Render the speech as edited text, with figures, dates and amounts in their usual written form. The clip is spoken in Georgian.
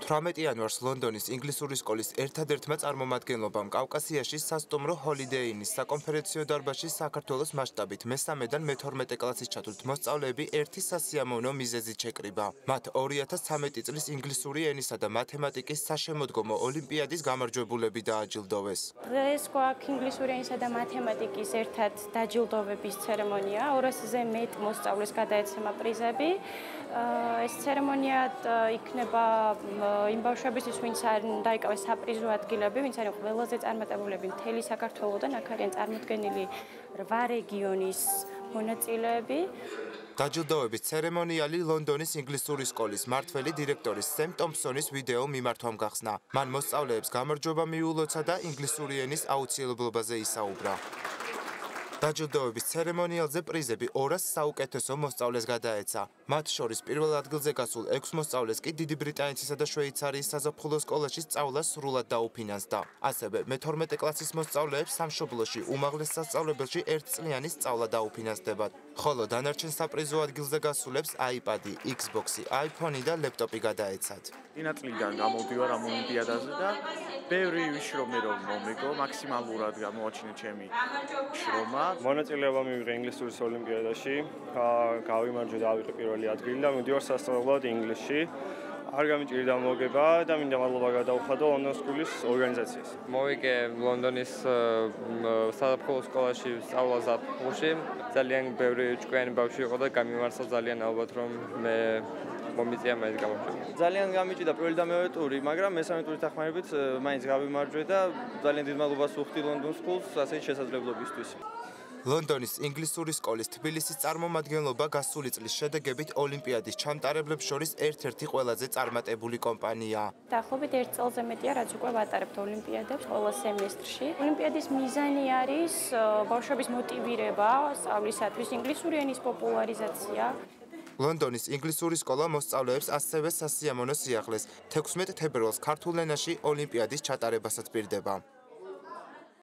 18 იანვარს ლონდონის ინგლისური სკოლის ერთადერთმა წარმომადგენლობამ კავკასიაში სასტუმრო Holiday Inn-ის საკონფერენციო დარბაზში საქართველოს მასშტაბით მე-13-დან მე-12 კლასის ჩათვლით მოსწავლეები ერთი სასიამოვნო მიზეზით შეკრიბა. მათ 2013 წლის ინგლისური ენისა და მათემატიკის საშემოდგომო ოლიმპიადის გამარჯვებულები დააჯილდოვეს. დღეს გვაქვს ინგლისური ენისა და მათემატიკის ერთად დაჯილდოვების ცერემონია. 200-ზე მეტ მოსწავლეს გადაეცემა პრიზები. ეს ცერემონია იქნება იმ ბავშვებისთვის, ვინც არ დაიკავეს საპრიზო ადგილები, ვინც არის ყველაზე წარმატებულები მთელი საქართველოდან, აქ არიან წარმოდგენილი 8 რეგიონის მონაწილეები. დაჯილდოვების ცერემონიალი ლონდონის ინგლისური სკოლის მმართველი დირექტორის სემ ტომპსონის ვიდეო მიმართვამ გახსნა. მან მოსწავლეებს გამარჯვება მიულოცა და ინგლისური ენის აუცილებლობაზე ისაუბრა. დაჯილდოვების ცერემონიალზე პრიზები 200 საუკეთესო მოსწავლეს გადაეცა. მათ შორის პირველ ადგილზე გასულ 6 მოსწავლეს კი დიდი ბრიტანეთისა და შვეიცარიის საზაფხულო სკოლაში სწავლა სრულად დაუფინანსდა. ასევე მე-12 კლასის მოსწავლეებს სამშობლოში უმაღლეს სასწავლებელში ერთწლიანი სწავლა დაუფინანსდებათ. ხოლო დანარჩენ საპრიზო ადგილზე გასულებს iPad-ი, Xbox-ი, iPhone-ი და ლეპტოპი გადაეცათ. წინაწლიდან გამოვდივარ ამ ოლიმპიადაზე და ბევრი ვიშრომე რომ მომეგო, მაქსიმალურად გამოაჩინე ჩემი შრომა. მონაწილეობა მივიღე ინგლისურის ოლიმპიადაში, გავიმარჯვე და ავიღე პირველი ადგილი და მივდივარ სასწავლებლად ინგლისში. არ გამიჭირდა მოგება და მინდა მადლობა გადაუხადო ლონდონ სკოლის ორგანიზაციას. მოვიგე ლონდონის საზაფხულო სკოლაში სწავლა ზაფხულში. ძალიან ბევრი ჭკვიანი ბავშვი იყო და გამიმართა ძალიან ალბათ რომ მე მომიწია მაინც გამარჯვება. ძალიან გამიჭირდა პირველი და მეორე ტური, მაგრამ მესამე ტურის დახმარებით მაინც გავიმარჯვე და ძალიან დიდ მადლობას ვუხდი ლონდონ სკოლს ასეთი შესაძლებლობისთვის. ლონდონის ინგლისური სკოლის თბილისის წარმომადგენლობა გასული წლის შედეგებით ოლიმპიადის ჩამტარებლებს შორის ერთ-ერთი ყველაზე წარმატებული კომპანია. დაახლოებით 1 წელზე მეტია, რაც უკვე ვატარებთ ოლიმპიადებს ყოველ სემესტრში. ოლიმპიადის მიზანი არის ბავშვების მოტივირება სწავლისათვის, ინგლისური ენის პოპულარიზაცია. ლონდონის ინგლისური სკოლა მოსწავლეებს ასევე სასიამოვნო სიახლეს 16 თებერვალს ქართულ ენაში ოლიმპიადის ჩატარებასაც პირდება.